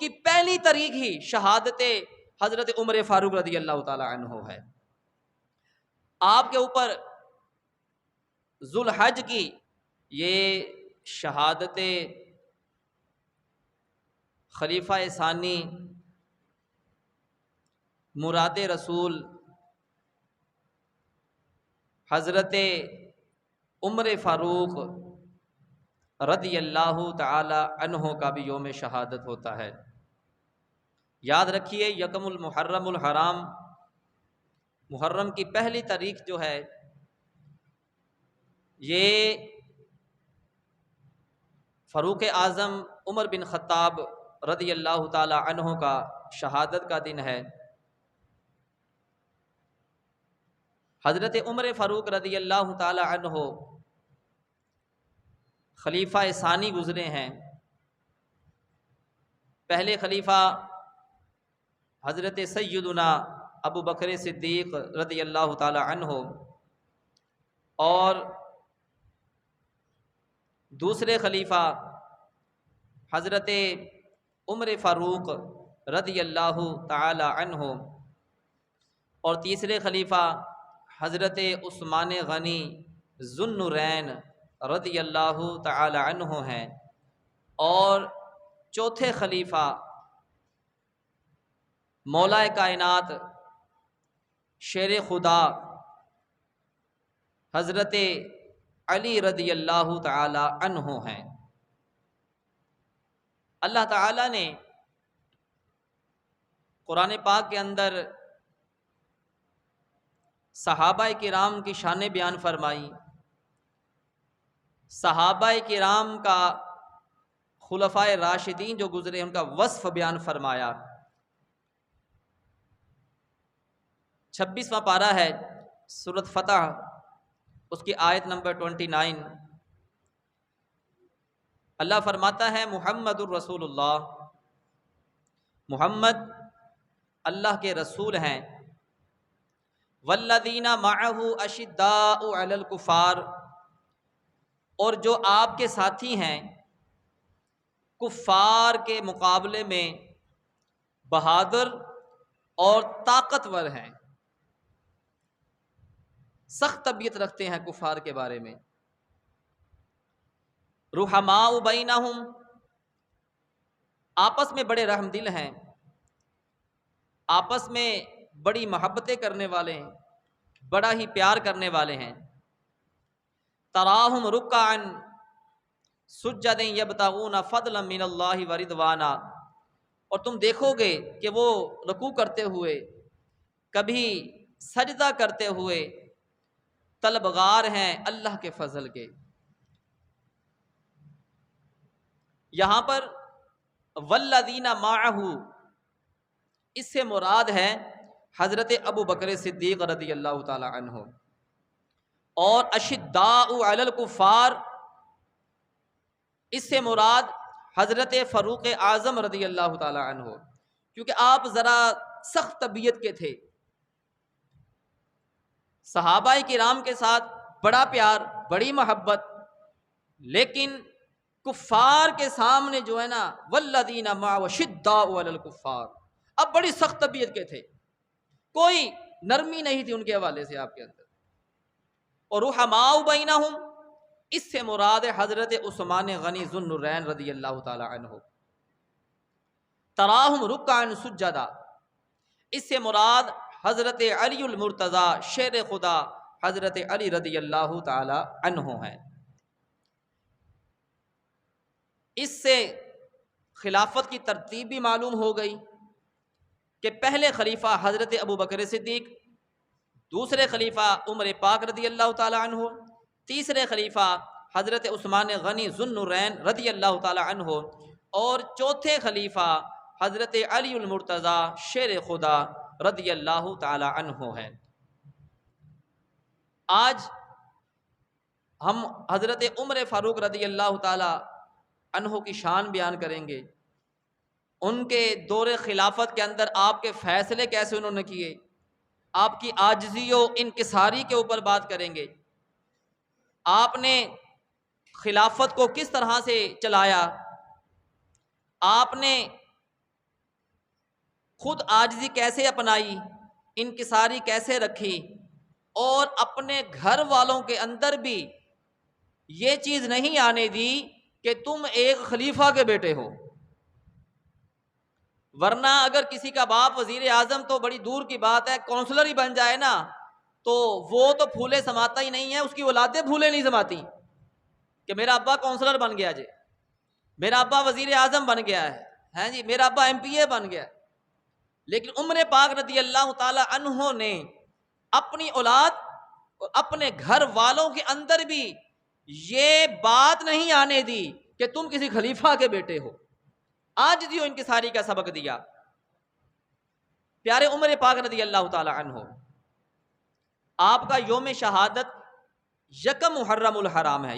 کی پہلی طریق ہی شہادت حضرت عمر فاروق رضی اللہ تعالی عنہ ہے۔ آپ کے اوپر ذوالحج کی یہ شہادت خلیفہ ثانی مراد رسول حضرت عمر فاروق رضی اللہ تعالی عنہ کا بھی یوم شہادت ہوتا ہے۔ یاد رکھیے یکم المحرم الحرام، محرم کی پہلی تاریخ جو ہے یہ فاروق اعظم عمر بن خطاب رضی اللہ تعالی عنہ کا شہادت کا دن ہے۔ حضرت عمر فاروق رضی اللہ تعالی عنہ خلیفہ ثانی گزرے ہیں۔ پہلے خلیفہ حضرت سیدنا ابو بکر صدیق رضی اللہ تعالی عنہ اور دوسرے خلیفہ حضرت عمر فاروق رضی اللہ تعالی عنہ اور تیسرے خلیفہ حضرت عثمان غنی ذو النورین رضی اللہ تعالی عنہ ہیں، اور چوتھے خلیفہ مولا کائنات شیر خدا حضرت علی رضی اللہ تعالی عنہ ہیں۔ اللہ تعالی نے قرآن پاک کے اندر صحابہ کرام کی شانیں بیان فرمائی، صحابہ کرام کا خلفائے راشدین جو گزرے ان کا وصف بیان فرمایا۔ 26واں پارہ ہے سورۃ فتح، اس کی آیت نمبر 29۔ اللہ فرماتا ہے محمد الرسول اللہ، محمد اللہ کے رسول ہیں، والذین معہ اشداء علی الکفار، اور جو آپ کے ساتھی ہیں کفار کے مقابلے میں بہادر اور طاقتور ہیں، سخت طبیعت رکھتے ہیں کفار کے بارے میں۔ رحماء بینہم، آپس میں بڑے رحم دل ہیں، آپس میں بڑی محبتیں کرنے والے ہیں، بڑا ہی پیار کرنے والے ہیں۔ تراہم رکعا سجدا یبتغون فضلا من اللہ ورضوانا، اور تم دیکھو گے کہ وہ رکوع کرتے ہوئے، کبھی سجدہ کرتے ہوئے طلبگار ہیں اللہ کے فضل کے۔ یہاں پر والذین معہ، اس سے مراد ہے حضرت ابو بکر صدیق رضی اللہ تعالی عنہ، اور اشداء علی الکفار، اس سے مراد حضرت فاروق اعظم رضی اللہ تعالی عنہ، کیونکہ آپ ذرا سخت طبیعت کے تھے، صحابہ کرام کے ساتھ بڑا پیار، بڑی محبت، لیکن کفار کے سامنے جو ہے نا والذین معہ شداء علی الکفار، اب بڑی سخت طبیعت کے تھے، کوئی نرمی نہیں تھی ان کے حوالے سے آپ کے اندر۔ اور رحماء بینہم، اس سے مراد حضرت عثمان غنی ذو النورین رضی اللہ تعالی عنہ۔ تراہم رکعا سجدا، اس سے مراد حضرت علی المرتضی شیر خدا حضرت علی رضی اللہ تعالی عنہ ہیں۔ اس سے خلافت کی ترتیب بھی معلوم ہو گئی کہ پہلے خلیفہ حضرت ابو بکر صدیق، دوسرے خلیفہ عمر پاک رضی اللہ تعالی عنہ، تیسرے خلیفہ حضرت عثمان غنی ذو النورین رضی اللہ تعالی عنہ، اور چوتھے خلیفہ حضرت علی المرتضی شیر خدا رضی اللہ تعالی عنہ ہیں۔ آج ہم حضرت عمر فاروق رضی اللہ تعالی عنہ کی شان بیان کریں گے، ان کے دور خلافت کے اندر آپ کے فیصلے کیسے انہوں نے کیے، آپ کی عاجزی و انکساری کے اوپر بات کریں گے، آپ نے خلافت کو کس طرح سے چلایا، آپ نے خود عاجزی کیسے اپنائی، انکساری کیسے رکھی، اور اپنے گھر والوں کے اندر بھی یہ چیز نہیں آنے دی کہ تم ایک خلیفہ کے بیٹے ہو. ورنہ اگر کسی کا باپ وزیر اعظم تو بڑی دور کی بات ہے، کونسلر ہی بن جائے نا تو وہ تو پھولے سماتا ہی نہیں ہے، اس کی اولادیں پھولے نہیں سماتی کہ میرا ابا کونسلر بن گیا جی، میرا ابا وزیر اعظم بن گیا ہے جی، میرا ابا ایم پی اے بن گیا. لیکن عمر پاک رضی اللہ تعالی عنہ نے اپنی اولاد اور اپنے گھر والوں کے اندر بھی یہ بات نہیں آنے دی کہ تم کسی خلیفہ کے بیٹے ہو. عاجزی و انکساری کا سبق دیا. پیارے عمر پاک رضی اللہ تعالی عنہ، آپ کا یوم شہادت یکم محرم الحرام ہے،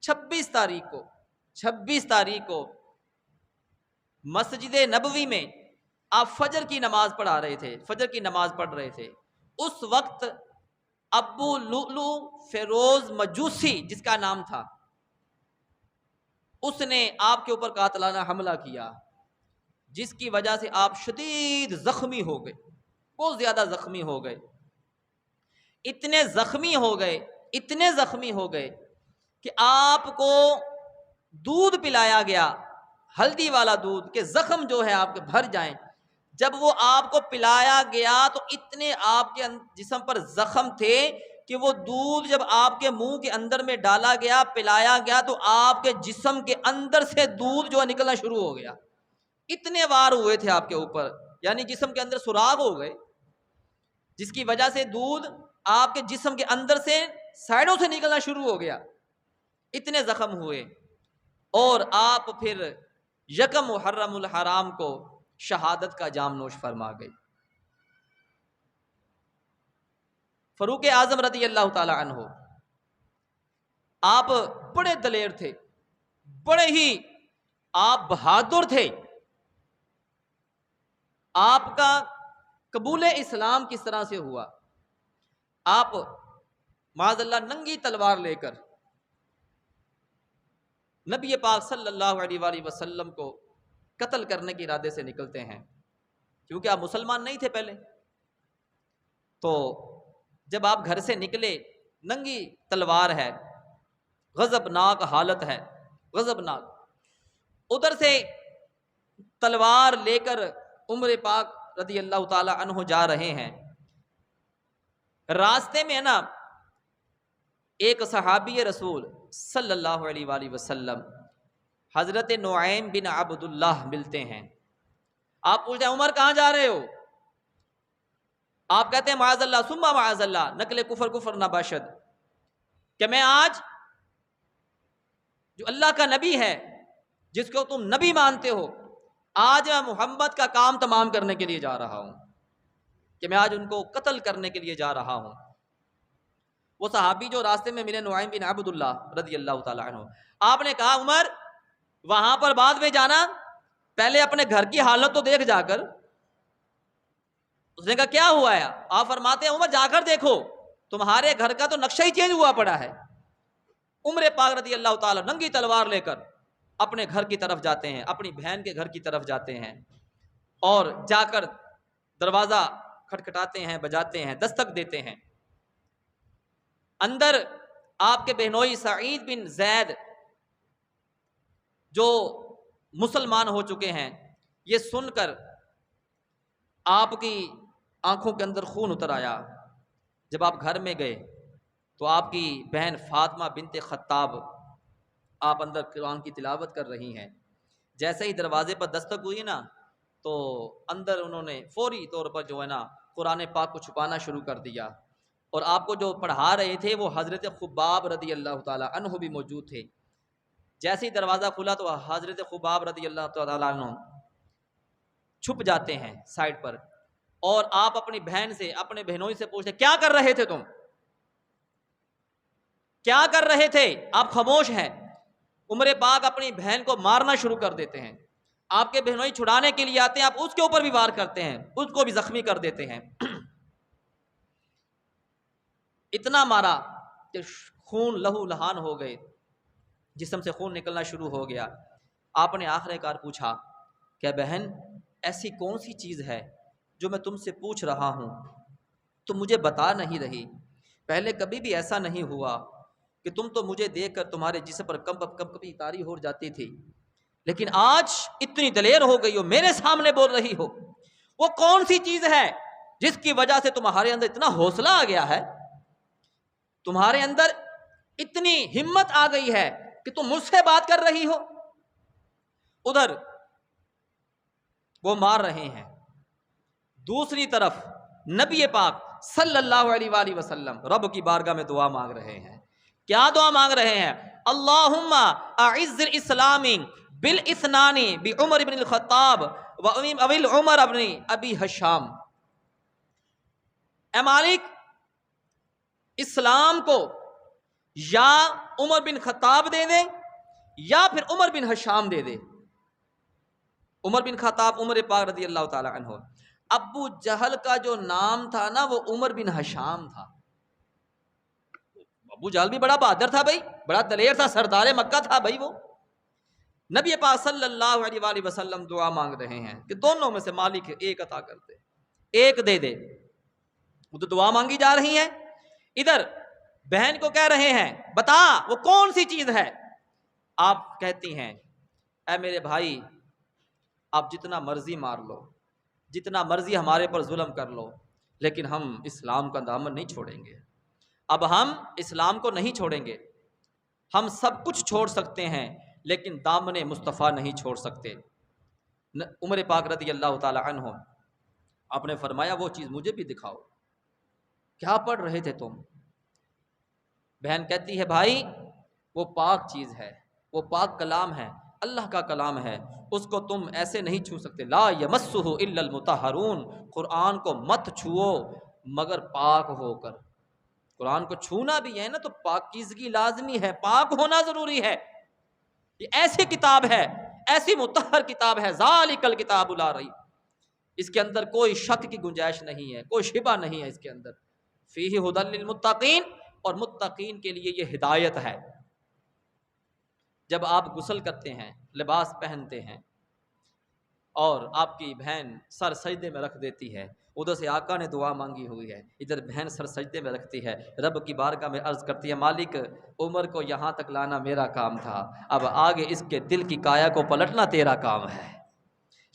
26 تاریخ کو مسجد نبوی میں آپ فجر کی نماز پڑھا رہے تھے، فجر کی نماز پڑھ رہے تھے. اس وقت ابو لؤلؤ فیروز مجوسی جس کا نام تھا، اس نے آپ کے اوپر قاتلانہ حملہ کیا، جس کی وجہ سے آپ شدید زخمی ہو گئے، بہت زیادہ زخمی ہو گئے. اتنے زخمی ہو گئے کہ آپ کو دودھ پلایا گیا، ہلدی والا دودھ، کہ زخم جو ہے آپ کے بھر جائیں. جب وہ آپ کو پلایا گیا تو اتنے آپ کے جسم پر زخم تھے کہ وہ دودھ جب آپ کے منہ کے اندر میں ڈالا گیا، پلایا گیا، تو آپ کے جسم کے اندر سے دودھ جو نکلنا شروع ہو گیا. اتنے وار ہوئے تھے آپ کے اوپر، یعنی جسم کے اندر سوراخ ہو گئے، جس کی وجہ سے دودھ آپ کے جسم کے اندر سے سائڈوں سے نکلنا شروع ہو گیا. اتنے زخم ہوئے، اور آپ پھر یکم محرم الحرام کو شہادت کا جام نوش فرما گئے. فاروق اعظم رضی اللہ تعالی عنہ، آپ بڑے دلیر تھے، بڑے ہی آپ بہادر تھے. آپ کا قبول اسلام کس طرح سے ہوا؟ آپ معاذ اللہ ننگی تلوار لے کر نبی پاک صلی اللہ علیہ وآلہ وسلم کو قتل کرنے کے ارادے سے نکلتے ہیں، کیونکہ آپ مسلمان نہیں تھے پہلے. تو جب آپ گھر سے نکلے، ننگی تلوار ہے، غضبناک حالت ہے، غضبناک. ادھر سے تلوار لے کر عمر پاک رضی اللہ تعالی عنہ جا رہے ہیں. راستے میں ہے نا ایک صحابی رسول صلی اللہ علیہ وآلہ وسلم حضرت نعیم بن عبداللہ ملتے ہیں. آپ پوچھتے ہیں عمر کہاں جا رہے ہو؟ آپ کہتے ہیں معاذ اللہ ثم معاذ اللہ، نقل کفر نہ باشد، کہ میں آج جو اللہ کا نبی ہے، جس کو تم نبی مانتے ہو، آج میں محمد کا کام تمام کرنے کے لیے جا رہا ہوں، کہ میں آج ان کو قتل کرنے کے لیے جا رہا ہوں. وہ صحابی جو راستے میں ملے نعیم بن عبداللہ رضی اللہ تعالی عنہ، آپ نے کہا عمر وہاں پر بعد میں جانا، پہلے اپنے گھر کی حالت تو دیکھ جا کر. اس نے کہا کیا ہوا ہے؟ آپ فرماتے ہیں عمر جا کر دیکھو، تمہارے گھر کا تو نقشہ ہی چینج ہوا پڑا ہے. عمر پاک رضی اللہ تعالی ننگی تلوار لے کر اپنے گھر کی طرف جاتے ہیں، اپنی بہن کے گھر کی طرف جاتے ہیں، اور جا کر دروازہ کھٹکھٹاتے ہیں، بجاتے ہیں، دستک دیتے ہیں. اندر آپ کے بہنوئی سعید بن زید جو مسلمان ہو چکے ہیں، یہ سن کر آپ کی آنکھوں کے اندر خون اتر آیا. جب آپ گھر میں گئے تو آپ کی بہن فاطمہ بنت خطاب آپ اندر قرآن کی تلاوت کر رہی ہیں. جیسے ہی دروازے پر دستک ہوئی نا تو اندر انہوں نے فوری طور پر جو ہے نا قرآن پاک کو چھپانا شروع کر دیا. اور آپ کو جو پڑھا رہے تھے وہ حضرت خباب رضی اللہ تعالی عنہ بھی موجود تھے. جیسے ہی دروازہ کھلا تو حضرت خباب رضی اللہ تعالی عنہ چھپ جاتے ہیں سائڈ پر، اور آپ اپنی بہن سے، اپنے بہنوئی سے پوچھتے کیا کر رہے تھے تم؟ کیا کر رہے تھے؟ آپ خاموش ہیں. عمر پاک اپنی بہن کو مارنا شروع کر دیتے ہیں. آپ کے بہنوئی چھڑانے کے لیے آتے ہیں، آپ اس کے اوپر بھی وار کرتے ہیں، اس کو بھی زخمی کر دیتے ہیں. اتنا مارا کہ خون لہو لہان ہو گئے، جسم سے خون نکلنا شروع ہو گیا. آپ نے آخر کار پوچھا کہ بہن ایسی کون سی چیز ہے جو میں تم سے پوچھ رہا ہوں تم مجھے بتا نہیں رہی؟ پہلے کبھی بھی ایسا نہیں ہوا کہ تم تو مجھے دیکھ کر تمہارے جسم پر کبھی طاری ہو جاتی تھی، لیکن آج اتنی دلیر ہو گئی ہو، میرے سامنے بول رہی ہو۔ وہ کون سی چیز ہے جس کی وجہ سے تمہارے اندر اتنا حوصلہ آ گیا ہے، تمہارے اندر اتنی ہمت آ گئی ہے کہ تم مجھ سے بات کر رہی ہو؟ ادھر وہ مار رہے ہیں، دوسری طرف نبی پاک صلی اللہ علیہ وآلہ وسلم رب کی بارگاہ میں دعا مانگ رہے ہیں۔ کیا دعا مانگ رہے ہیں؟ اللہم اعز الاسلام بالاثنان بعمر بن الخطاب وابن عمر بن ابی حشام۔ اے مالک، اسلام کو یا عمر بن خطاب دے دے یا پھر عمر بن حشام دے دے۔ عمر بن خطاب عمر پاک رضی اللہ تعالی عنہ، ابو جہل کا جو نام تھا نا وہ عمر بن حشام تھا۔ ابو جہل بھی بڑا بہادر تھا بھائی، بڑا دلیر تھا، سردار مکہ تھا بھائی وہ۔ نبی پاک صلی اللہ علیہ وآلہ وسلم دعا مانگ رہے ہیں کہ دونوں میں سے مالک ایک عطا کر دے، ایک دے دے۔ وہ تو دعا مانگی جا رہی ہے، ادھر بہن کو کہہ رہے ہیں بتا وہ کون سی چیز ہے۔ آپ کہتی ہیں اے میرے بھائی، آپ جتنا مرضی مار لو، جتنا مرضی ہمارے پر ظلم کر لو، لیکن ہم اسلام کا دامن نہیں چھوڑیں گے۔ اب ہم اسلام کو نہیں چھوڑیں گے، ہم سب کچھ چھوڑ سکتے ہیں لیکن دامن مصطفیٰ نہیں چھوڑ سکتے۔ عمر پاک رضی اللہ تعالی عنہ آپ نے فرمایا وہ چیز مجھے بھی دکھاؤ، کیا پڑھ رہے تھے تم؟ بہن کہتی ہے بھائی وہ پاک چیز ہے، وہ پاک کلام ہے، اللہ کا کلام ہے، اس کو تم ایسے نہیں چھو سکتے۔ لا یمسہ الا المطہرون، قرآن کو مت چھوؤ مگر پاک ہو کر۔ قرآن کو چھونا بھی ہے نا تو پاکیزگی لازمی ہے، پاک ہونا ضروری ہے۔ یہ ایسی کتاب ہے، ایسی مطہر کتاب ہے، ذالک الکتاب لا ریب، اس کے اندر کوئی شک کی گنجائش نہیں ہے، کوئی شبہ نہیں ہے اس کے اندر۔ فیہ ھدی للمتقین، اور متقین کے لیے یہ ہدایت ہے۔ جب آپ غسل کرتے ہیں، لباس پہنتے ہیں اور آپ کی بہن سر سجدے میں رکھ دیتی ہے، ادھر سے آقا نے دعا مانگی ہوئی ہے، ادھر بہن سر سجدے میں رکھتی ہے، رب کی بارگاہ میں عرض کرتی ہے مالک عمر کو یہاں تک لانا میرا کام تھا، اب آگے اس کے دل کی کایا کو پلٹنا تیرا کام ہے۔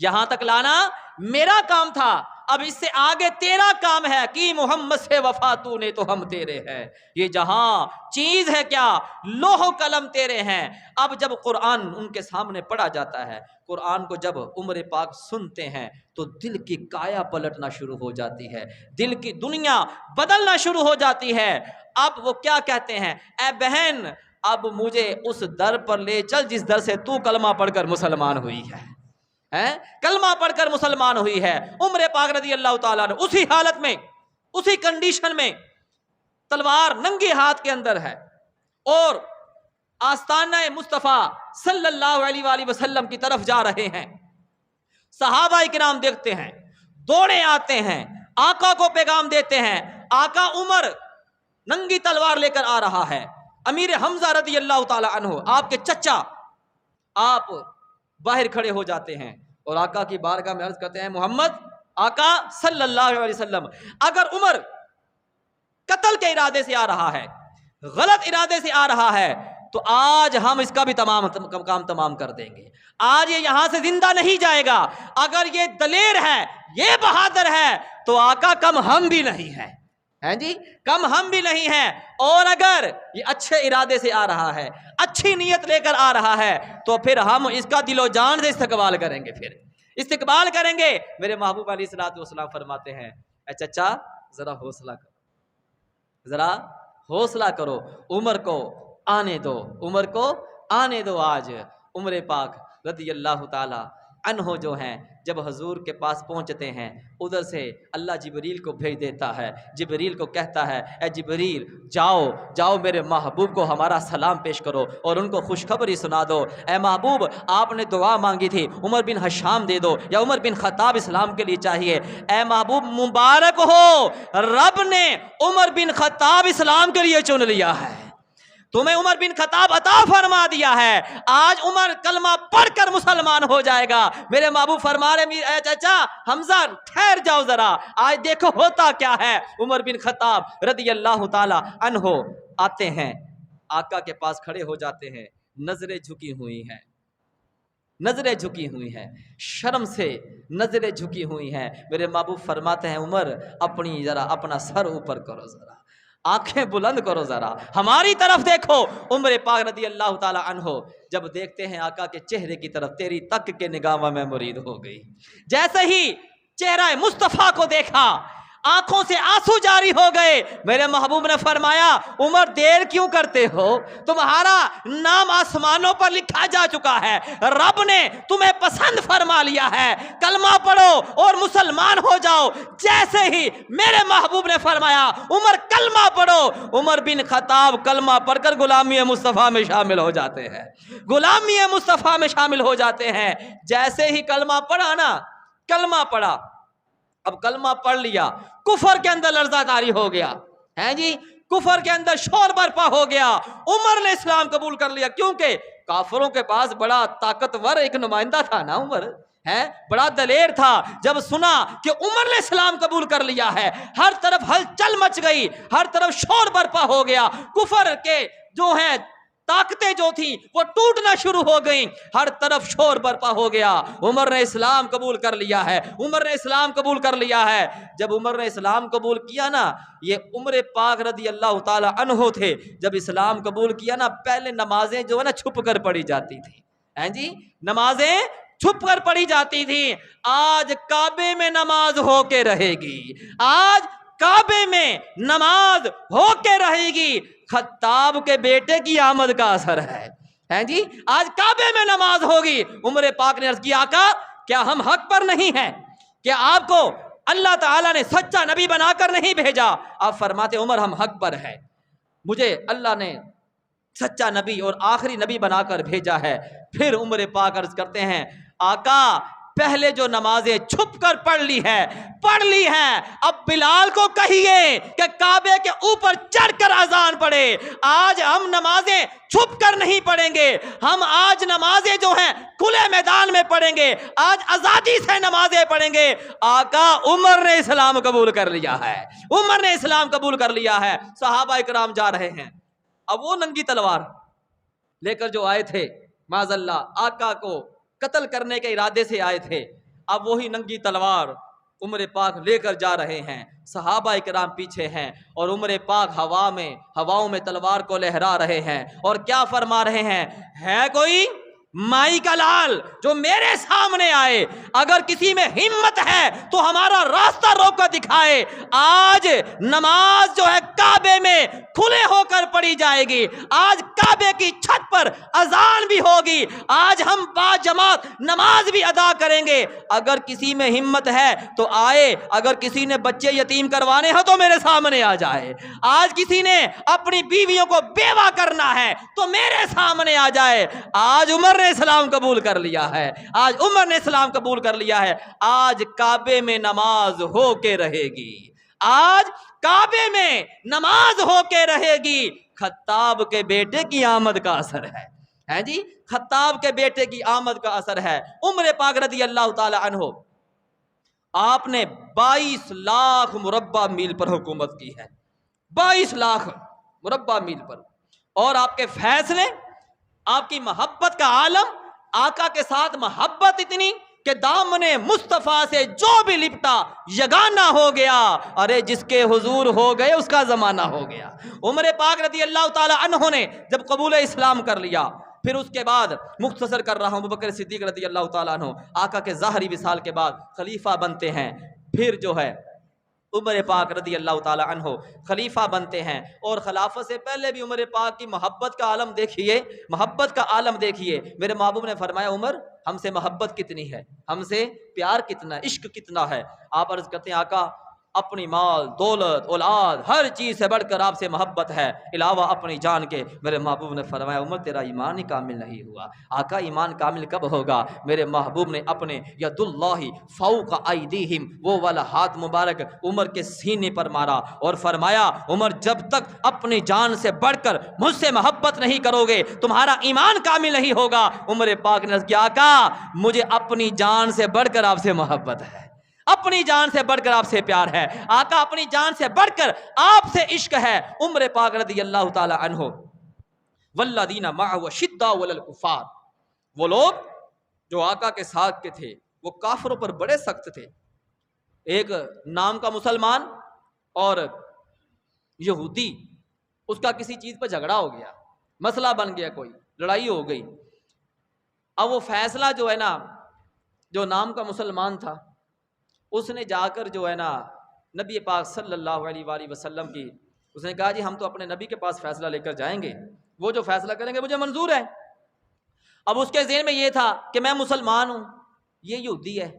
یہاں تک لانا میرا کام تھا، اب اس سے آگے تیرا کام ہے، کہ محمد سے وفا تو نے تو ہم تیرے ہیں۔ یہ جہاں چیز ہے کیا، لوح و قلم تیرے ہیں۔ اب جب قرآن ان کے سامنے پڑھا جاتا ہے، قرآن کو جب عمر پاک سنتے ہیں تو دل کی کایا پلٹنا شروع ہو جاتی ہے، دل کی دنیا بدلنا شروع ہو جاتی ہے۔ اب وہ کیا کہتے ہیں، اے بہن اب مجھے اس در پر لے چل جس در سے تو کلمہ پڑھ کر مسلمان ہوئی ہے، کلمہ پڑھ کر مسلمان ہوئی ہے۔ عمر پاک رضی اللہ تعالیٰ نے اسی حالت میں، اسی کنڈیشن میں، تلوار ننگے ہاتھ کے اندر ہے اور آستانہ مصطفیٰ صلی اللہ علیہ وآلہ وسلم کی طرف جا رہے ہیں۔ صحابہ کرام دیکھتے ہیں، دوڑے آتے ہیں، آقا کو پیغام دیتے ہیں، آقا عمر ننگی تلوار لے کر آ رہا ہے۔ امیر حمزہ رضی اللہ تعالی عنہ، آپ کے چچا، آپ باہر کھڑے ہو جاتے ہیں اور آقا کی بارگاہ میں عرض کرتے ہیں محمد آقا صلی اللہ علیہ وسلم، اگر عمر قتل کے ارادے سے آ رہا ہے، غلط ارادے سے آ رہا ہے، تو آج ہم اس کا بھی کام تمام کر دیں گے، آج یہ یہاں سے زندہ نہیں جائے گا۔ اگر یہ دلیر ہے، یہ بہادر ہے، تو آقا کم ہم بھی نہیں ہے، جی کم ہم بھی نہیں ہیں۔ اور اگر یہ اچھے ارادے سے آ رہا ہے، اچھی نیت لے کر آ رہا ہے، تو پھر ہم اس کا دل و جان سے استقبال کریں گے، پھر استقبال کریں گے۔ میرے محبوب علیہ الصلوۃ والسلام فرماتے ہیں اے چچا ذرا حوصلہ کرو، ذرا حوصلہ کرو، عمر کو آنے دو، عمر کو آنے دو۔ آج عمر پاک رضی اللہ تعالی عنہ جو ہیں جب حضور کے پاس پہنچتے ہیں، ادھر سے اللہ جبریل کو بھیج دیتا ہے، جبریل کو کہتا ہے اے جبریل جاؤ میرے محبوب کو ہمارا سلام پیش کرو اور ان کو خوشخبری سنا دو۔ اے محبوب آپ نے دعا مانگی تھی، عمر بن حشام دے دو یا عمر بن خطاب اسلام کے لیے چاہیے۔ اے محبوب مبارک ہو، رب نے عمر بن خطاب اسلام کے لیے چن لیا ہے۔ تمہیں عمر بن خطاب عطا فرما دیا ہے، آج عمر کلمہ پڑھ کر مسلمان ہو جائے گا۔ میرے محبوب فرما رہے اے چچا حمزہ ٹھہر جاؤ ذرا، آج دیکھو ہوتا کیا ہے۔ عمر بن خطاب رضی اللہ تعالی عنہ آتے ہیں، آقا کے پاس کھڑے ہو جاتے ہیں، نظریں جھکی ہوئی ہیں، نظریں جھکی ہوئی ہیں، شرم سے نظریں جھکی ہوئی ہیں۔ میرے محبوب فرماتے ہیں عمر اپنا سر اوپر کرو ذرا، آنکھیں بلند کرو ذرا، ہماری طرف دیکھو۔ عمر پاک رضی اللہ تعالی عنہ جب دیکھتے ہیں آقا کے چہرے کی طرف، تیری تک کے نگاہ میں مرید ہو گئی۔ جیسے ہی چہرہ مصطفیٰ کو دیکھا، آنکھوں سے آنسو جاری ہو گئے۔ میرے محبوب نے فرمایا عمر دیر کیوں کرتے ہو، تمہارا نام آسمانوں پر لکھا جا چکا ہے، رب نے تمہیں پسند فرما لیا ہے، کلمہ پڑھو اور مسلمان ہو جاؤ۔ جیسے ہی میرے محبوب نے فرمایا عمر کلمہ پڑھو، عمر بن خطاب کلمہ پڑھ کر غلامی مصطفیٰ میں شامل ہو جاتے ہیں، غلامی مصطفیٰ میں شامل ہو جاتے ہیں۔ جیسے ہی کلمہ پڑھا نا، کلمہ پڑھا، اب کلمہ پڑھ لیا، کفر کے اندر لرزہ طاری ہو گیا ہے جی، کفر کے اندر شور برپا ہو گیا۔ عمر نے اسلام قبول کر لیا، کیونکہ کافروں کے پاس بڑا طاقتور ایک نمائندہ تھا نا عمر، ہے بڑا دلیر تھا۔ جب سنا کہ عمر نے اسلام قبول کر لیا ہے، ہر طرف ہلچل مچ گئی، ہر طرف شور برپا ہو گیا، کفر کے جو ہیں طاقتیں جو تھیں وہ ٹوٹنا شروع ہو گئیں، ہر طرف شور برپا ہو گیا۔ عمر نے اسلام قبول کر لیا ہے، عمر نے اسلام قبول کر لیا ہے۔ جب عمر نے اسلام قبول کیا نا، یہ عمر پاک رضی اللہ تعالی عنہ تھے، جب اسلام قبول کیا نا، پہلے نمازیں جو ہے نا چھپ کر پڑھی جاتی تھی، ہیں جی، نمازیں چھپ کر پڑھی جاتی تھی۔ آج کعبے میں نماز ہو کے رہے گی، آج کعبے میں نماز ہو کے رہے گی۔ خطاب کے بیٹے کی آمد کا اثر ہے جی، آج کعبے میں نماز ہوگی۔ عمر پاک نے عرض کیا آقا کیا ہم حق پر نہیں ہیں، کیا آپ کو اللہ تعالیٰ نے سچا نبی بنا کر نہیں بھیجا؟ آپ فرماتے عمر ہم حق پر ہیں، مجھے اللہ نے سچا نبی اور آخری نبی بنا کر بھیجا ہے۔ پھر عمر پاک عرض کرتے ہیں آقا پہلے جو نمازیں چھپ کر پڑھ لی ہے، اب بلال کو کہیے کہ کعبے کے اوپر چڑھ کر اذان پڑھے۔ آج ہم نمازیں چھپ کر نہیں پڑھیں گے، ہم آج نمازیں جو ہیں کھلے میدان میں پڑھیں گے، آج آزادی سے نمازیں پڑھیں گے۔ آقا عمر نے اسلام قبول کر لیا ہے، عمر نے اسلام قبول کر لیا ہے۔ صحابہ اکرام جا رہے ہیں، اب وہ ننگی تلوار لے کر جو آئے تھے، معاذ اللہ آقا کو قتل کرنے کے ارادے سے آئے تھے، اب وہی ننگی تلوار عمر پاک لے کر جا رہے ہیں، صحابہ اکرام پیچھے ہیں، اور عمر پاک ہواؤں میں تلوار کو لہرا رہے ہیں، اور کیا فرما رہے ہیں، ہے کوئی مائی کا لال جو میرے سامنے آئے، اگر کسی میں ہمت ہے تو ہمارا راستہ روک کر دکھائے۔ آج نماز جو ہے کعبے میں کھلے ہو کر پڑھی جائے گی، آج کعبے کی چھت پر اذان بھی ہوگی، آج ہم با جماعت نماز بھی ادا کریں گے۔ اگر کسی میں ہمت ہے تو آئے، اگر کسی نے بچے یتیم کروانے ہو تو میرے سامنے آ جائے، آج کسی نے اپنی بیویوں کو بیوہ کرنا ہے تو میرے سامنے آ جائے۔ آج عمر نے اسلام قبول کر لیا ہے، آج عمر نے اسلام قبول کر لیا ہے۔ آج کعبے میں نماز ہو کے رہے گی، آج کعبے میں نماز ہو کے رہے گی۔ خطاب کے بیٹے کی آمد کا اثر ہے جی، خطاب کے بیٹے کی آمد کا اثر ہے۔ عمر پاک رضی اللہ تعالی عنہ آپ نے 22 لاکھ مربع میل پر حکومت کی ہے، 22 لاکھ مربع میل پر، اور آپ کے فیصلے، آپ کی محبت کا عالم، آقا کے ساتھ محبت اتنی کہ دامن مصطفیٰ سے جو بھی لپٹا یگانہ ہو گیا۔ ارے جس کے حضور ہو گئے اس کا زمانہ ہو گیا۔ عمر پاک رضی اللہ تعالی عنہ نے جب قبول اسلام کر لیا، پھر اس کے بعد مختصر کر رہا ہوں، ابوبکر صدیق رضی اللہ تعالیٰ عنہ آقا کے ظاہری وصال کے بعد خلیفہ بنتے ہیں۔ پھر جو ہے عمر پاک رضی اللہ تعالی عنہ خلیفہ بنتے ہیں، اور خلافت سے پہلے بھی عمر پاک کی محبت کا عالم دیکھیے، محبت کا عالم دیکھیے۔ میرے محبوب نے فرمایا عمر ہم سے محبت کتنی ہے، ہم سے پیار کتنا، عشق کتنا ہے۔ آپ عرض کرتے ہیں آقا اپنی مال دولت اولاد ہر چیز سے بڑھ کر آپ سے محبت ہے علاوہ اپنی جان کے۔ میرے محبوب نے فرمایا عمر تیرا ایمان ہی کامل نہیں ہوا۔ آقا ایمان کامل کب ہوگا؟ میرے محبوب نے اپنے ید اللہ فوق ایدیہم وہ والا ہاتھ مبارک عمر کے سینے پر مارا اور فرمایا عمر جب تک اپنی جان سے بڑھ کر مجھ سے محبت نہیں کرو گے تمہارا ایمان کامل نہیں ہوگا۔ عمر پاک نے کیا آقا مجھے اپنی جان سے بڑھ کر آپ سے محبت ہے، اپنی جان سے بڑھ کر آپ سے پیار ہے آقا، اپنی جان سے بڑھ کر آپ سے عشق ہے۔ عمر پاک رضی اللہ تعالی عنہ والذین معه شداء علی الکفار، وہ لوگ جو آقا کے ساتھ کے تھے وہ کافروں پر بڑے سخت تھے۔ ایک نام کا مسلمان اور یہودی، اس کا کسی چیز پر جھگڑا ہو گیا، مسئلہ بن گیا، کوئی لڑائی ہو گئی۔ اب وہ فیصلہ جو ہے نا، جو نام کا مسلمان تھا اس نے جا کر جو ہے نا نبی پاک صلی اللہ علیہ وآلہ وسلم کی، اس نے کہا جی ہم تو اپنے نبی کے پاس فیصلہ لے کر جائیں گے، وہ جو فیصلہ کریں گے مجھے منظور ہے۔ اب اس کے ذہن میں یہ تھا کہ میں مسلمان ہوں، یہ یہودی ہے،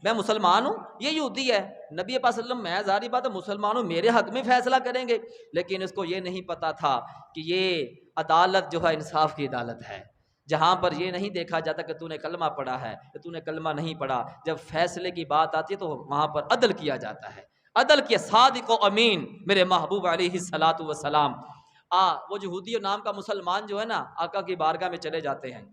میں مسلمان ہوں، یہ یہودی ہے، نبی پاک صلی اللہ علیہ وسلم میں ظاہری بات ہے مسلمان ہوں، میرے حق میں فیصلہ کریں گے۔ لیکن اس کو یہ نہیں پتا تھا کہ یہ عدالت جو ہے انصاف کی عدالت ہے، جہاں پر یہ نہیں دیکھا جاتا کہ تو نے کلمہ پڑھا ہے کہ تو نے کلمہ نہیں پڑھا۔ جب فیصلے کی بات آتی ہے تو وہاں پر عدل کیا جاتا ہے، عدل کے صادق و امین میرے محبوب علیہ الصلاۃ والسلام۔ وہ یہودی نام کا مسلمان جو ہے نا آقا کی بارگاہ میں چلے جاتے ہیں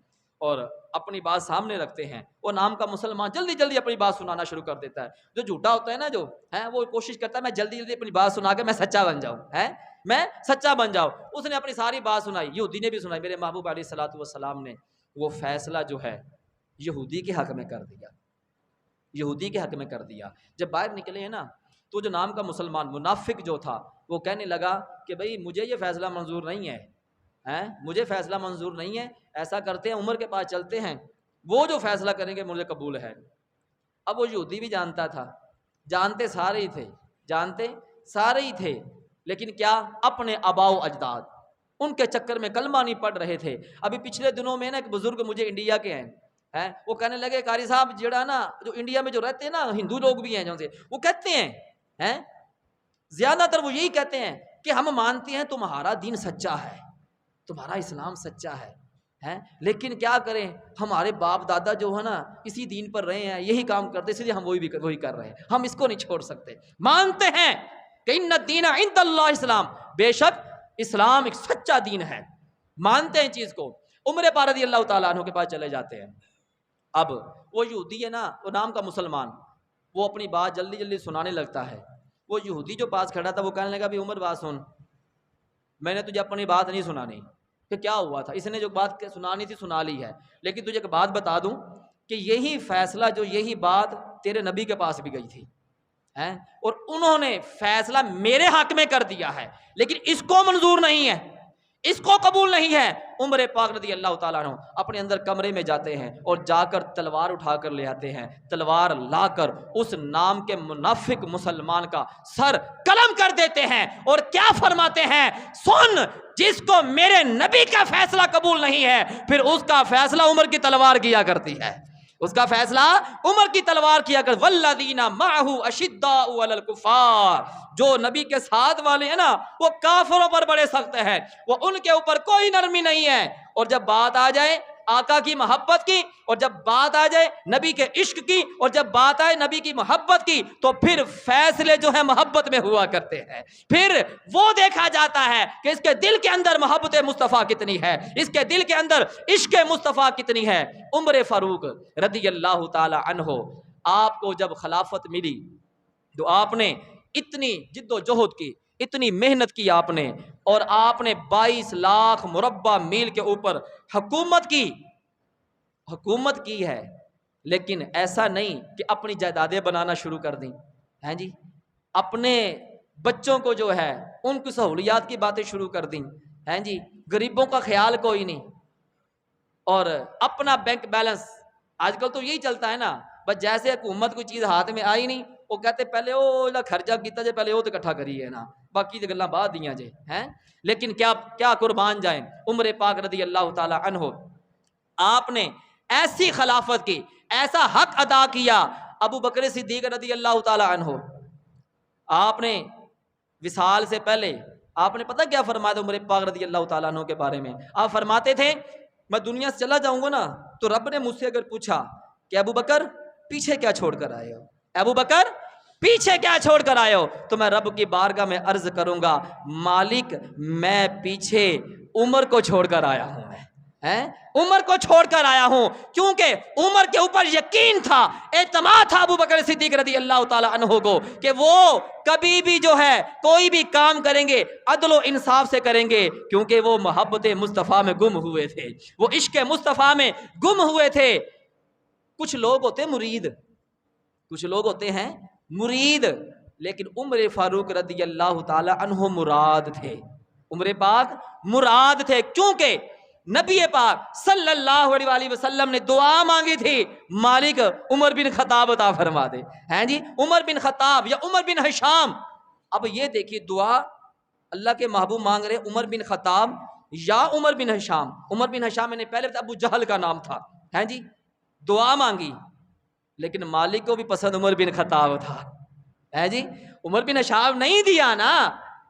اور اپنی بات سامنے رکھتے ہیں۔ وہ نام کا مسلمان جلدی جلدی اپنی بات سنانا شروع کر دیتا ہے۔ جو جھوٹا ہوتا ہے نا، جو ہے وہ کوشش کرتا ہے میں جلدی جلدی اپنی بات سنا کے میں سچا بن جاؤں، میں سچا بن جاؤں۔ اس نے اپنی ساری بات سنائی، یہودی نے بھی سنائی، میرے محبوب علیہ الصلوۃ والسلام نے وہ فیصلہ جو ہے یہودی کے حق میں کر دیا، یہودی کے حق میں کر دیا۔ جب باہر نکلے ہیں نا تو جو نام کا مسلمان منافق جو تھا وہ کہنے لگا کہ بھئی مجھے یہ فیصلہ منظور نہیں ہے، مجھے فیصلہ منظور نہیں ہے، ایسا کرتے ہیں عمر کے پاس چلتے ہیں، وہ جو فیصلہ کریں گے مجھے قبول ہے۔ اب وہ یہودی بھی جانتا تھا، جانتے سارے ہی تھے، جانتے سارے ہی تھے، لیکن کیا اپنے آباء و اجداد ان کے چکر میں کلمہ نہیں پڑھ رہے تھے۔ ابھی پچھلے دنوں میں نا ایک بزرگ مجھے انڈیا کے ہیں، وہ کہنے لگے قاری صاحب جڑا نا جو انڈیا میں جو رہتے ہیں نا ہندو لوگ بھی ہیں جو سے، وہ کہتے ہیں زیادہ تر وہ یہی کہتے ہیں کہ ہم مانتے ہیں تمہارا دین سچا ہے، تمہارا اسلام سچا ہے، لیکن کیا کریں ہمارے باپ دادا جو ہے نا اسی دین پر رہے ہیں، یہی کام کرتے، اس لیے ہم وہی کر رہے ہیں، ہم اس کو نہیں چھوڑ سکتے۔ مانتے ہیں کہ ان الدین عند اللہ اسلام، بے شک اسلام ایک سچا دین ہے، مانتے ہیں چیز کو۔ عمر پاک رضی اللہ تعالیٰ عنہ کے پاس چلے جاتے ہیں۔ اب وہ یہودی ہے نا، وہ نام کا مسلمان، وہ اپنی بات جلدی جلدی سنانے لگتا ہے۔ وہ یہودی جو پاس کھڑا تھا وہ کہنے لگا بھی عمر بات سن، میں نے تجھے اپنی بات نہیں سنانی کہ کیا ہوا تھا، اس نے جو بات سنانی تھی سنا لی ہے، لیکن تجھے ایک بات بتا دوں کہ یہی فیصلہ جو یہی بات تیرے نبی کے پاس بھی گئی تھی، اور انہوں نے فیصلہ میرے حق میں کر دیا ہے، لیکن اس کو منظور نہیں ہے، اس کو قبول نہیں ہے۔ عمر پاک رضی اللہ تعالیٰ عنہ اپنے اندر کمرے میں جاتے ہیں اور جا کر تلوار اٹھا کر لے آتے ہیں، تلوار لا کر اس نام کے منافق مسلمان کا سر قلم کر دیتے ہیں، اور کیا فرماتے ہیں، سن جس کو میرے نبی کا فیصلہ قبول نہیں ہے پھر اس کا فیصلہ عمر کی تلوار کیا کرتی ہے، اس کا فیصلہ عمر کی تلوار کیا کر۔ والذین معہ اشداء علی الکفار، جو نبی کے ساتھ والے ہیں نا وہ کافروں پر بڑے سخت ہیں، وہ ان کے اوپر کوئی نرمی نہیں ہے۔ اور جب بات آ جائے آقا کی محبت کی، اور جب بات آ جائے نبی کے عشق کی، اور جب بات آئے نبی کی محبت کی، تو پھر فیصلے جو ہے محبت میں ہوا کرتے ہیں۔ پھر وہ دیکھا جاتا ہے کہ اس کے دل کے اندر محبت مصطفیٰ کتنی ہے، اس کے دل کے اندر عشق مصطفیٰ کتنی ہے۔ عمر فاروق رضی اللہ تعالی عنہ، آپ کو جب خلافت ملی تو آپ نے اتنی جد و جہد کی، اتنی محنت کی آپ نے، اور آپ نے 22 لاکھ مربع میل کے اوپر حکومت کی ہے، لیکن ایسا نہیں کہ اپنی جائیدادیں بنانا شروع کر دیں، جی اپنے بچوں کو جو ہے ان کی سہولیات کی باتیں شروع کر دیں، جی غریبوں کا خیال کوئی نہیں، اور اپنا بینک بیلنس آج کل تو یہی چلتا ہے نا، بس جیسے حکومت کوئی چیز ہاتھ میں آئی نہیں وہ کہتے پہلے وہ خرچہ کیتا جائے، پہلے وہ تو اکٹھا کریے نا، باقی تو گلاں بعد دیاں جے ہیں۔ لیکن کیا قربان جائیں عمر پاک رضی اللہ تعالی عنہ، آپ نے ایسی خلافت کی، ایسا حق ادا کیا۔ ابو بکر صدیق رضی اللہ تعالی عنہ آپ نے وصال سے پہلے آپ نے پتہ کیا فرمایا تھا عمر پاک رضی اللہ تعالیٰ عنہ کے بارے میں؟ آپ فرماتے تھے میں دنیا سے چلا جاؤں گا نا تو رب نے مجھ سے اگر پوچھا کہ ابو بکر پیچھے کیا چھوڑ کر آئے ہو، ابو بکر پیچھے کیا چھوڑ کر آئے ہو، تو میں رب کی بارگاہ میں عرض کروں گا مالک میں پیچھے عمر کو چھوڑ کر آیا ہوں، میں عمر کو چھوڑ کر آیا ہوں، کیونکہ عمر کے اوپر یقین تھا، اعتماد تھا ابو بکر صدیق رضی اللہ تعالیٰ عنہ کو کہ وہ کبھی بھی جو ہے کوئی بھی کام کریں گے عدل و انصاف سے کریں گے، کیونکہ وہ محبت مصطفیٰ میں گم ہوئے تھے، وہ عشق مصطفیٰ میں گم ہوئے تھے۔ کچھ لوگ ہوتے ہیں مرید، کچھ لوگ ہوتے ہیں مرید، لیکن عمر فاروق رضی اللہ تعالی عنہ مراد تھے، عمر پاک مراد تھے، کیونکہ نبی پاک صلی اللہ علیہ وآلہ وسلم نے دعا مانگی تھی مالک عمر بن خطاب عطا فرما دے، ہیں جی عمر بن خطاب یا عمر بن ہشام۔ اب یہ دیکھیے دعا اللہ کے محبوب مانگ رہے عمر بن خطاب یا عمر بن ہشام۔ عمر بن ہشام میں نے پہلے ابو جہل کا نام تھا، ہیں جی دعا مانگی لیکن مالک کو بھی پسند عمر بن خطاب تھا، ہے جی عمر بن ہشام نہیں دیا نا،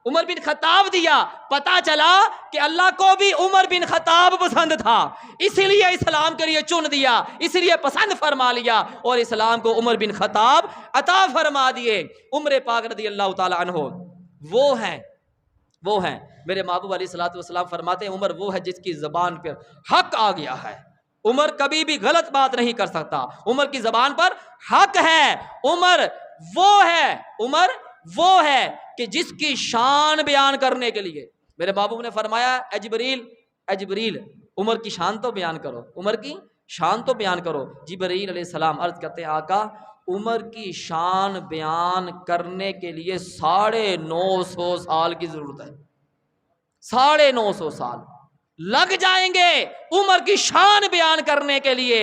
عمر بن خطاب دیا، پتا چلا کہ اللہ کو بھی عمر بن خطاب پسند تھا، اسی لیے اسلام کے لیے چن دیا، اسی لیے پسند فرما لیا اور اسلام کو عمر بن خطاب عطا فرما دیے۔ عمر پاک رضی اللہ تعالی عنہ وہ ہیں میرے محبوب علیہ الصلوۃ والسلام فرماتے ہیں عمر وہ ہے جس کی زبان پر حق آ گیا ہے، عمر کبھی بھی غلط بات نہیں کر سکتا، عمر کی زبان پر حق ہے، عمر وہ ہے کہ جس کی شان بیان کرنے کے لیے میرے محبوب نے فرمایا اے جبریل عمر کی شان تو بیان کرو، عمر کی شان تو بیان کرو۔ جبریل علیہ السلام عرض کرتے ہیں آقا عمر کی شان بیان کرنے کے لیے 950 سال کی ضرورت ہے، 950 سال لگ جائیں گے عمر کی شان بیان کرنے کے لیے۔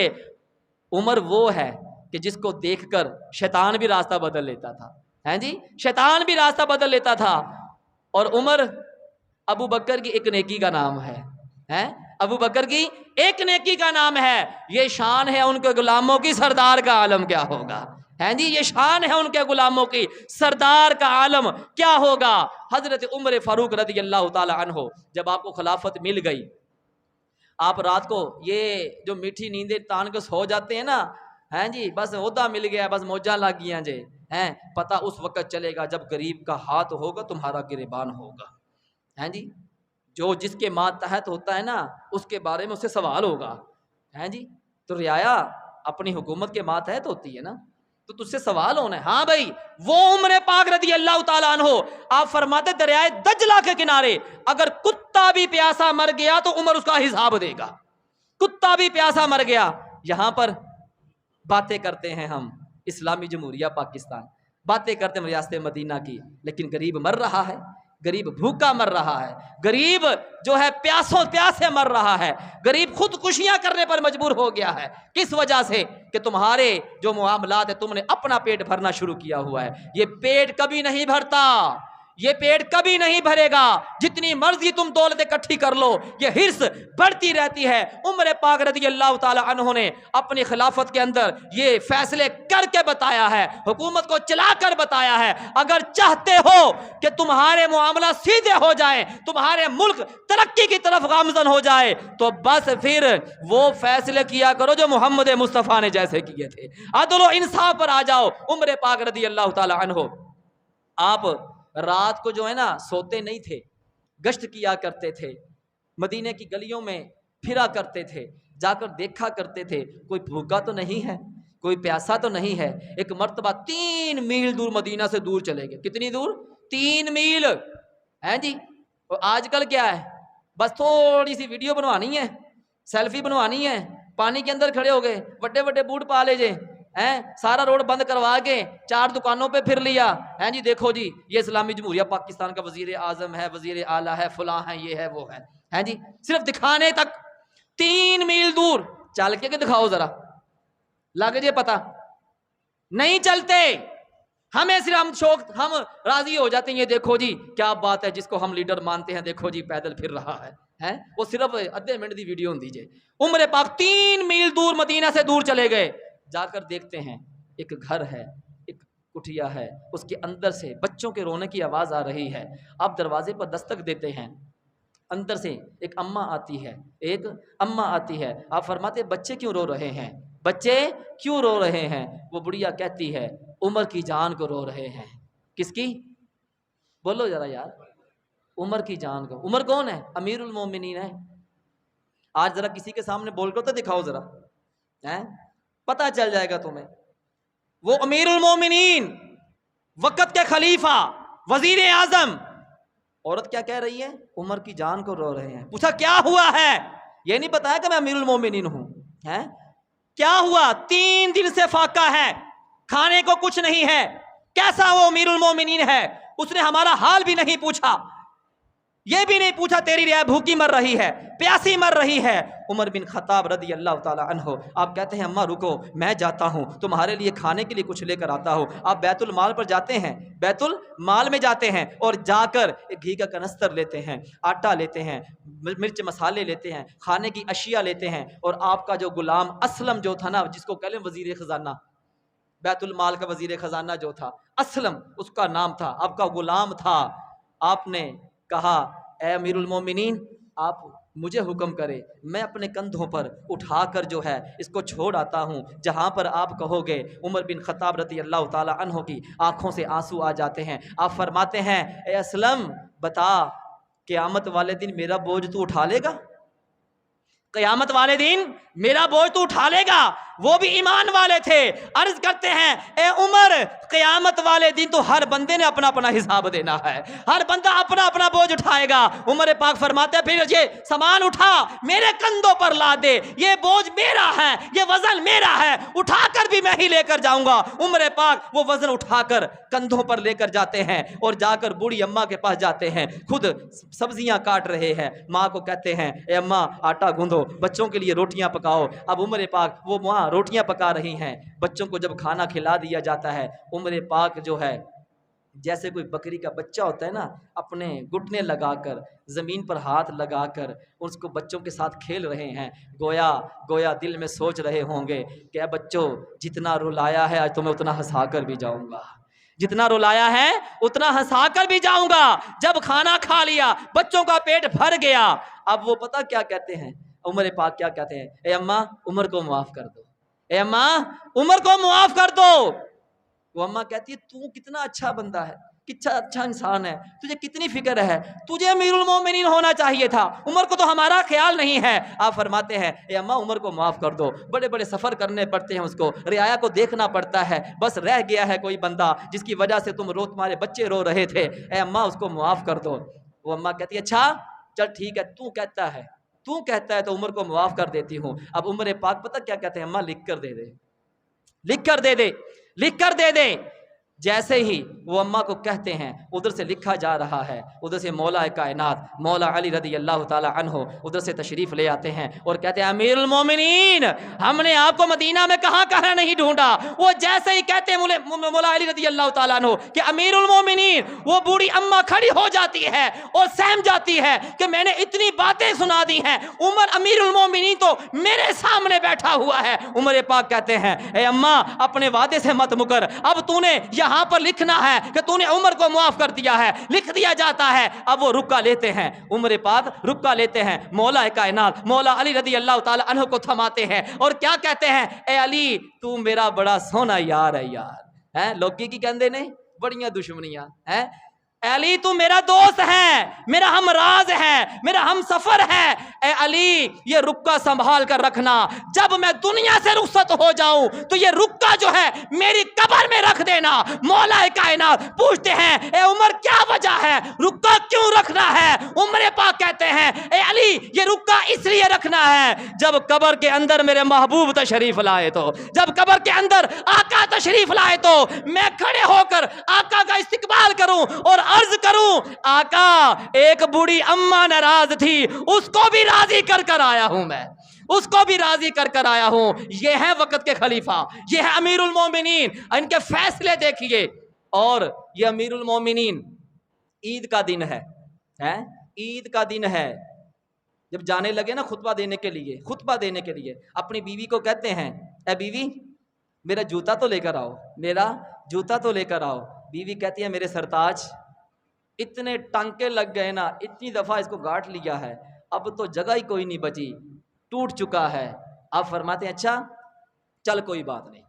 عمر وہ ہے کہ جس کو دیکھ کر شیطان بھی راستہ بدل لیتا تھا، ہیں جی شیطان بھی راستہ بدل لیتا تھا۔ اور عمر ابو بکر کی ایک نیکی کا نام ہے، ابو بکر کی ایک نیکی کا نام ہے، یہ شان ہے ان کے غلاموں کی، سردار کا عالم کیا ہوگا، ہیں جی یہ شان ہے ان کے غلاموں کی، سردار کا عالم کیا ہوگا۔ حضرت عمر فاروق رضی اللہ تعالی عنہ جب آپ کو خلافت مل گئی، آپ رات کو یہ جو میٹھی نیندیں تان کے سو جاتے ہیں نا، ہیں جی بس عہدہ مل گیا، بس موجاں لگ گیا جی، ہیں پتہ اس وقت چلے گا جب غریب کا ہاتھ ہوگا تمہارا گریبان ہوگا، ہیں جی جو جس کے ماتحت ہوتا ہے نا اس کے بارے میں اس سے سوال ہوگا، ہیں جی تو رعایا اپنی حکومت کے ماتحت ہوتی ہے نا تو تجھ سے سوال ہونا ہے۔ ہاں بھائی وہ عمر پاک رضی اللہ تعالیٰ عنہ آپ فرماتے دریائے دجلہ کے کنارے اگر کتا بھی پیاسا مر گیا تو عمر اس کا حساب دے گا، کتا بھی پیاسا مر گیا۔ یہاں پر باتیں کرتے ہیں ہم اسلامی جمہوریہ پاکستان، باتیں کرتے ہیں ریاست مدینہ کی، لیکن غریب مر رہا ہے، غریب بھوکا مر رہا ہے، غریب جو ہے پیاسے مر رہا ہے، غریب خودکشیاں کرنے پر مجبور ہو گیا ہے۔ کس وجہ سے؟ کہ تمہارے جو معاملات ہیں تم نے اپنا پیٹ بھرنا شروع کیا ہوا ہے، یہ پیٹ کبھی نہیں بھرتا، یہ پیٹ کبھی نہیں بھرے گا، جتنی مرضی تم دولت اکٹھی کر لو یہ ہرس بڑھتی رہتی ہے۔ عمر پاک رضی اللہ تعالی عنہ نے اپنی خلافت کے اندر یہ فیصلے کر کے بتایا ہے، حکومت کو چلا کر بتایا ہے اگر چاہتے ہو کہ تمہارے معاملات سیدھے ہو جائیں، تمہارے ملک ترقی کی طرف گامزن ہو جائے تو بس پھر وہ فیصلے کیا کرو جو محمد مصطفیٰ نے جیسے کیے تھے، عدل و انصاف پر آ جاؤ۔ عمر پاک رضی اللہ تعالی عنہ آپ رات کو جو ہے نا سوتے نہیں تھے، گشت کیا کرتے تھے، مدینے کی گلیوں میں پھرا کرتے تھے، جا کر دیکھا کرتے تھے کوئی بھوکا تو نہیں ہے، کوئی پیاسا تو نہیں ہے۔ ایک مرتبہ 3 میل دور مدینہ سے دور چلے گئے، کتنی دور؟ 3 میل، ہیں جی اور آج کل کیا ہے بس تھوڑی سی ویڈیو بنوانی ہے، سیلفی بنوانی ہے، پانی کے اندر کھڑے ہو گئے، بڑے بڑے بوٹ پا لے جے، سارا روڈ بند کروا کے 4 دکانوں پہ پھر لیا، ہیں جی دیکھو جی یہ اسلامی جمہوریہ پاکستان کا وزیر اعظم ہے، وزیر اعلیٰ ہے، فلاں ہے، یہ ہے وہ ہے، ہیں جی صرف دکھانے تک 3 میل دور چل کے دکھاؤ ذرا، لگ جے پتا نہیں چلتے، ہمیں صرف ہم راضی ہو جاتے ہیں یہ دیکھو جی کیا بات ہے، جس کو ہم لیڈر مانتے ہیں دیکھو جی پیدل پھر رہا ہے، وہ صرف آدھے منٹ دی ویڈیو ہوندی جے۔ عمر پاک 3 میل دور مدینہ سے دور چلے گئے، جا کر دیکھتے ہیں ایک گھر ہے، ایک کٹھیا ہے، اس کے اندر سے بچوں کے رونے کی آواز آ رہی ہے۔ آپ دروازے پر دستک دیتے ہیں، اندر سے ایک اماں آتی ہے، ایک اماں آتی ہے۔ آپ فرماتے بچے کیوں رو رہے ہیں؟ بچے کیوں رو رہے ہیں؟ وہ بڑھیا کہتی ہے عمر کی جان کو رو رہے ہیں۔ کس کی؟ بولو ذرا یار، عمر کی جان کو۔ عمر کون ہے؟ امیر المومنین ہے۔ آج ذرا کسی کے سامنے بول کر تو دکھاؤ ذرا، پتہ چل جائے گا تمہیں۔ وہ امیر المومنین، وقت کے خلیفہ، وزیر اعظم۔ عورت کیا کہہ رہی ہے؟ عمر کی جان کو رو رہے ہیں۔ پوچھا کیا ہوا ہے؟ یہ نہیں بتایا کہ میں امیر المومنین ہوں۔ کیا ہوا؟ 3 دن سے فاقہ ہے، کھانے کو کچھ نہیں ہے۔ کیسا وہ امیر المومنین ہے؟ اس نے ہمارا حال بھی نہیں پوچھا، یہ بھی نہیں پوچھا تیری رعایا بھوکی مر رہی ہے، پیاسی مر رہی ہے۔ عمر بن خطاب رضی اللہ تعالی عنہ آپ کہتے ہیں اماں رکو، میں جاتا ہوں تمہارے لیے کھانے کے لیے کچھ لے کر آتا ہوں۔ آپ بیت المال پر جاتے ہیں، بیت المال میں جاتے ہیں اور جا کر ایک گھی کا کنستر لیتے ہیں، آٹا لیتے ہیں، مرچ مسالے لیتے ہیں، کھانے کی اشیاء لیتے ہیں۔ اور آپ کا جو غلام اسلم جو تھا نا، جس کو کہہ لیں وزیر خزانہ، بیت المال کا وزیر خزانہ جو تھا، اسلم اس کا نام تھا، آپ کا غلام تھا۔ آپ نے کہا اے امیر المومنین، آپ مجھے حکم کرے، میں اپنے کندھوں پر اٹھا کر جو ہے اس کو چھوڑ آتا ہوں جہاں پر آپ کہو گے۔ عمر بن خطاب رضی اللہ تعالی عنہ کی آنکھوں سے آنسو آ جاتے ہیں۔ آپ فرماتے ہیں اے اسلم بتا، قیامت والے دن میرا بوجھ تو اٹھا لے گا؟ قیامت والے دن میرا بوجھ تو اٹھا لے گا؟ وہ بھی ایمان والے تھے۔ عرض کرتے ہیں اے عمر، قیامت والے دن تو ہر بندے نے اپنا اپنا حساب دینا ہے، ہر بندہ اپنا اپنا بوجھ اٹھائے گا۔ عمر پاک فرماتے ہیں پھر یہ سامان اٹھا میرے کندھوں پر لا دے، یہ بوجھ میرا ہے، یہ وزن میرا ہے، اٹھا کر بھی میں ہی لے کر جاؤں گا۔ عمر پاک وہ وزن اٹھا کر کندھوں پر لے کر جاتے ہیں اور جا کر بوڑھی اماں کے پاس جاتے ہیں، خود سبزیاں کاٹ رہے ہیں۔ ماں کو کہتے ہیں اے اماں آٹا گوندھو، بچوں کے لیے روٹیاں پکاؤ۔ اب عمر پاک وہ وہاں روٹیاں پکا رہی ہیں، بچوں کو جب کھانا کھلا دیا جاتا ہے، عمر پاک جو ہے جیسے کوئی بکری کا بچہ ہوتا ہے نا، اپنے گھٹنے لگا کر زمین پر ہاتھ لگا کر اس کو بچوں کے ساتھ کھیل رہے ہیں۔ گویا دل میں سوچ رہے ہوں گے کہ اے بچوں، جتنا رلایا ہے آج تمہیں اتنا ہنسا کر بھی جاؤں گا، جتنا رلایا ہے اتنا ہنسا کر بھی جاؤں گا۔ جب کھانا کھا لیا، بچوں کا پیٹ بھر گیا، اب وہ پتہ کیا کہتے ہیں؟ عمر پاک کیا کہتے ہیں؟ اے اماں عمر کو معاف کر دو، اے اماں عمر کو معاف کر دو۔ وہ اماں کہتی ہے تو کتنا اچھا بندہ ہے، کتنا اچھا انسان ہے، تجھے کتنی فکر ہے، تجھے امیر المومنین ہونا چاہیے تھا، عمر کو تو ہمارا خیال نہیں ہے۔ آپ فرماتے ہیں اے اماں عمر کو معاف کر دو، بڑے بڑے سفر کرنے پڑتے ہیں، اس کو رعایا کو دیکھنا پڑتا ہے، بس رہ گیا ہے کوئی بندہ جس کی وجہ سے تمہارے بچے رو رہے تھے، اے اماں اس کو معاف کر دو۔ وہ اماں کہتی ہے اچھا چل ٹھیک ہے، تو کہتا ہے تو عمر کو معاف کر دیتی ہوں۔ اب عمر پاک پتہ کیا کہتے ہیں؟ اماں لکھ کر دے دے، لکھ کر دے دے۔ جیسے ہی وہ اماں کو کہتے ہیں، ادھر سے لکھا جا رہا ہے، ادھر سے مولا کائنات مولا علی رضی اللہ تعالی عنہ ادھر سے تشریف لے آتے ہیں اور کہتے ہیں امیر المومنین، ہم نے آپ کو مدینہ میں کہاں کہاں نہیں ڈھونڈا۔ وہ جیسے ہی کہتے ہیں مولا علی رضی اللہ تعالیٰ عنہ کہ امیر المومنین، وہ بوڑھی اماں کھڑی ہو جاتی ہے اور سہم جاتی ہے کہ میں نے اتنی باتیں سنا دی ہیں، عمر امیر المومنین تو میرے سامنے بیٹھا ہوا ہے۔ عمر پاک کہتے ہیں اے اماں اپنے وعدے سے مت مکر، اب تو نے یہاں پر لکھنا ہے کہ تو نے عمر کو معاف کر دیا ہے، لکھ دیا جاتا ہے۔ اب وہ رکا لیتے ہیں، عمر پاک رکا لیتے ہیں، مولا کائنات مولا علی رضی اللہ تعالی عنہ کو تھماتے ہیں اور کیا کہتے ہیں؟ اے علی تو میرا بڑا سونا یار ہے یار، لوکی کی کہندے نے بڑیاں دشمنیاں ہیں، اے علی تو میرا دوست ہے، میرا ہم راز ہے، میرا ہم سفر ہے، اے علی یہ رکا سنبھال کر رکھنا، جب میں دنیا سے رخصت ہو جاؤں تو یہ رکا جو ہے میری قبر میں رکھ دینا۔ مولا کائنات پوچھتے ہیں اے عمر کیا وجہ ہے، رکا کیوں رکھنا ہے؟ عمر پاک کہتے ہیں اے علی یہ رکا اس لیے رکھنا ہے، جب قبر کے اندر میرے محبوب تشریف لائے تو، جب قبر کے اندر آقا تشریف لائے تو میں کھڑے ہو کر آقا کا استقبال کروں اور عرض کروں آقا ایک بوڑھی اماں ناراض تھی، اس کو بھی راضی کر کر آیا ہوں، میں اس کو بھی راضی کر کر آیا ہوں۔ یہ ہے وقت کے خلیفہ، یہ ہے امیر المومنین، ان کے فیصلے دیکھیے۔ اور یہ امیر المومنین عید کا دن ہے، عید کا دن ہے، جب جانے لگے نا خطبہ دینے کے لیے اپنی بیوی کو کہتے ہیں اے بیوی میرا جوتا تو لے کر آؤ، میرا جوتا تو لے کر آؤ۔ بیوی کہتی ہے میرے سرتاج اتنے ٹانکے لگ گئے نا، اتنی دفعہ اس کو گاٹ لیا ہے، اب تو جگہ ہی کوئی نہیں بچی، ٹوٹ چکا ہے۔ آپ فرماتے ہیں اچھا چل کوئی بات نہیں،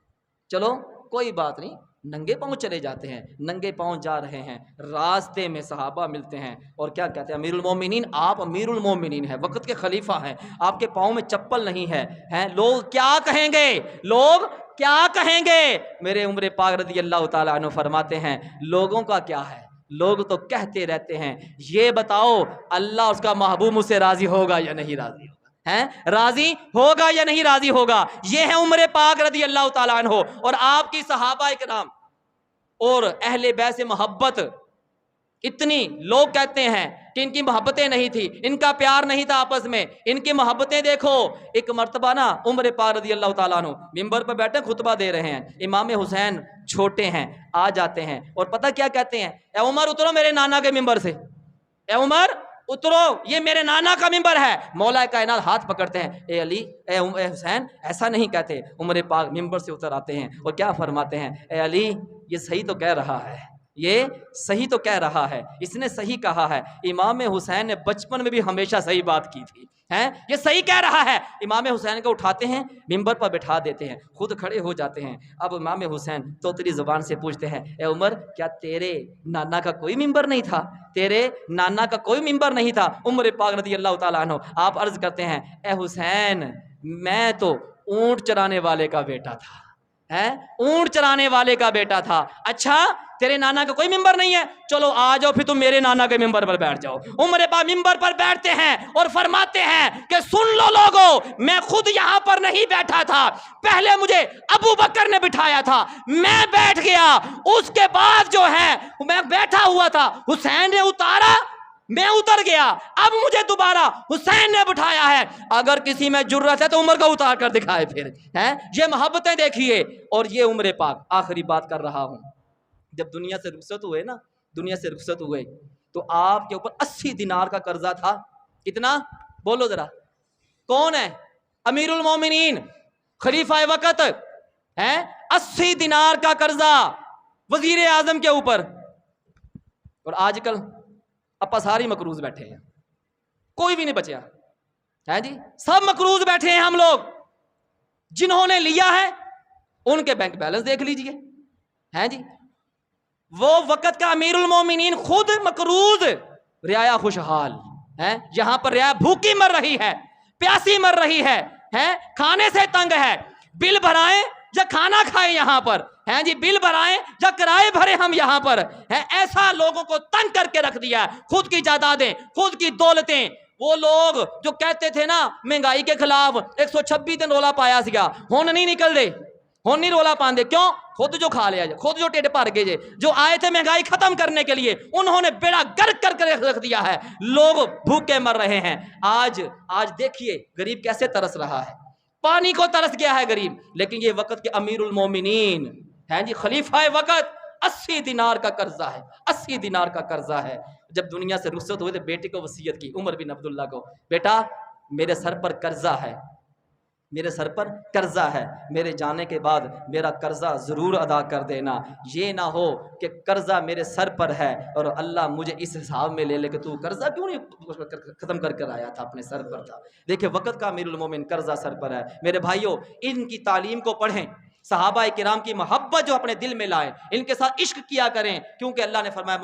چلو کوئی بات نہیں، ننگے پاؤں چلے جاتے ہیں۔ ننگے پاؤں جا رہے ہیں، راستے میں صحابہ ملتے ہیں اور کیا کہتے ہیں، امیر المومنین آپ امیر المومنین ہیں، وقت کے خلیفہ ہیں، آپ کے پاؤں میں چپل نہیں ہے، ہیں لوگ کیا کہیں گے، لوگ کیا کہیں گے؟ میرے عمر پاک رضی اللہ تعالیٰ عنہ فرماتے ہیں لوگوں کا کیا ہے، لوگ تو کہتے رہتے ہیں، یہ بتاؤ اللہ اس کا محبوب مجھ سے راضی ہوگا یا نہیں راضی ہوگا، ہیں راضی ہوگا یا نہیں راضی ہوگا؟ یہ ہے عمر پاک رضی اللہ تعالیٰ عنہ اور آپ کی صحابہ کرام اور اہل بیت سے محبت اتنی، لوگ کہتے ہیں کہ ان کی محبتیں نہیں تھی، ان کا پیار نہیں تھا آپس میں، ان کی محبتیں دیکھو۔ ایک مرتبہ نا عمر پاک رضی اللہ تعالیٰ عنہ ممبر پر بیٹھے خطبہ دے رہے ہیں، امام حسین چھوٹے ہیں آ جاتے ہیں اور پتہ کیا کہتے ہیں، اے عمر اترو میرے نانا کے ممبر سے، اے عمر اترو یہ میرے نانا کا ممبر ہے۔ مولا کائنات ہاتھ پکڑتے ہیں، اے علی اے حسین ایسا نہیں کہتے۔ عمر پاک ممبر سے اتر آتے ہیں اور کیا فرماتے ہیں، اے علی یہ صحیح تو کہہ رہا ہے، یہ صحیح تو کہہ رہا ہے، اس نے صحیح کہا ہے، امام حسین نے بچپن میں بھی ہمیشہ صحیح بات کی تھی، ہیں یہ صحیح کہہ رہا ہے۔ امام حسین کو اٹھاتے ہیں ممبر پر بٹھا دیتے ہیں، خود کھڑے ہو جاتے ہیں۔ اب امام حسین توتلی زبان سے پوچھتے ہیں، اے عمر کیا تیرے نانا کا کوئی ممبر نہیں تھا، تیرے نانا کا کوئی ممبر نہیں تھا؟ عمر پاک رضی اللہ تعالیٰ عنہ آپ عرض کرتے ہیں، اے حسین میں تو اونٹ چرانے والے کا بیٹا تھا، ہے اونٹ چرانے والے کا بیٹا تھا۔ اچھا تیرے نانا کا کوئی ممبر نہیں ہے، چلو آ جاؤ پھر تم میرے نانا کے ممبر پر بیٹھ جاؤ۔ عمر پاک ممبر پر بیٹھتے ہیں اور فرماتے ہیں کہ سن لو لوگو، میں خود یہاں پر نہیں بیٹھا تھا، پہلے مجھے ابو بکر نے بٹھایا تھا، میں بیٹھ گیا، اس کے بعد جو ہے میں بیٹھا ہوا تھا، حسین نے اتارا میں اتر گیا، اب مجھے دوبارہ حسین نے بٹھایا ہے، اگر کسی میں جرت ہے تو عمر کو اتار کر دکھائے پھر، ہیں یہ محبتیں دیکھیے۔ اور یہ عمر پاک، آخری بات کر رہا ہوں، جب دنیا سے رخصت ہوئے نا، دنیا سے رخصت ہوئے تو آپ کے اوپر 80 دینار کا قرضہ تھا۔ کتنا بولو ذرا، کون ہے امیر المومنین خلیفہ وقت، ہیں 80 دینار کا قرضہ وزیر اعظم کے اوپر۔ اور آج کل اپا ساری مقروض بیٹھے ہیں، کوئی بھی نہیں بچیا ہے جی، سب مقروض بیٹھے ہیں ہم لوگ۔ جنہوں نے لیا ہے ان کے بینک بیلنس دیکھ لیجئے، ہیں جی، وہ وقت کا امیر المومنین خود مقروض، رعایا خوشحال ہے، یہاں پر رعایا بھوکی مر رہی ہے، پیاسی مر رہی ہے، کھانے سے تنگ ہے، بل بھرائیں یا کھانا کھائیں یہاں پر، ہیں جی بل بھرائیں یا کرائے بھرے ہم یہاں پر، ہیں ایسا لوگوں کو تنگ کر کے رکھ دیا ہے، خود کی جائیدادیں، خود کی دولتیں۔ وہ لوگ جو کہتے تھے نا مہنگائی کے خلاف 126 دن رولا پایا سیا، ہون نہیں نکل دے، ہون نہیں رولا پاندے، کیوں؟ خود جو کھا لیا جائے، خود جو ٹیڑھ پار گئے جائے، جو آئے تھے مہنگائی ختم کرنے کے لیے، انہوں نے بیڑا گرک کر کے رکھ دیا ہے، لوگ بھوکے مر رہے ہیں۔ آج دیکھیے غریب کیسے ترس رہا ہے، پانی کو ترس گیا ہے غریب، لیکن یہ وقت کے امیر المومنین ہیں جی، خلیفہ وقت، 80 دینار کا قرضہ ہے، 80 دینار کا قرضہ ہے۔ جب دنیا سے رخصت ہوئے تو بیٹے کو وصیت کی، عمر بن عبداللہ کو، بیٹا میرے سر پر قرضہ ہے، میرے سر پر قرضہ ہے، میرے جانے کے بعد میرا قرضہ ضرور ادا کر دینا، یہ نہ ہو کہ قرضہ میرے سر پر ہے اور اللہ مجھے اس حساب میں لے لے کہ تو قرضہ کیوں نہیں ختم کر کر آیا تھا، اپنے سر پر تھا۔ دیکھیں وقت کا امیر المومن قرضہ سر پر ہے۔ میرے بھائیوں ان کی تعلیم کو پڑھیں، صحابہ کرام کی محبت جو اپنے دل میں لائیں، ان کے ساتھ عشق کیا کریں، کیونکہ اللہ نے فرمایا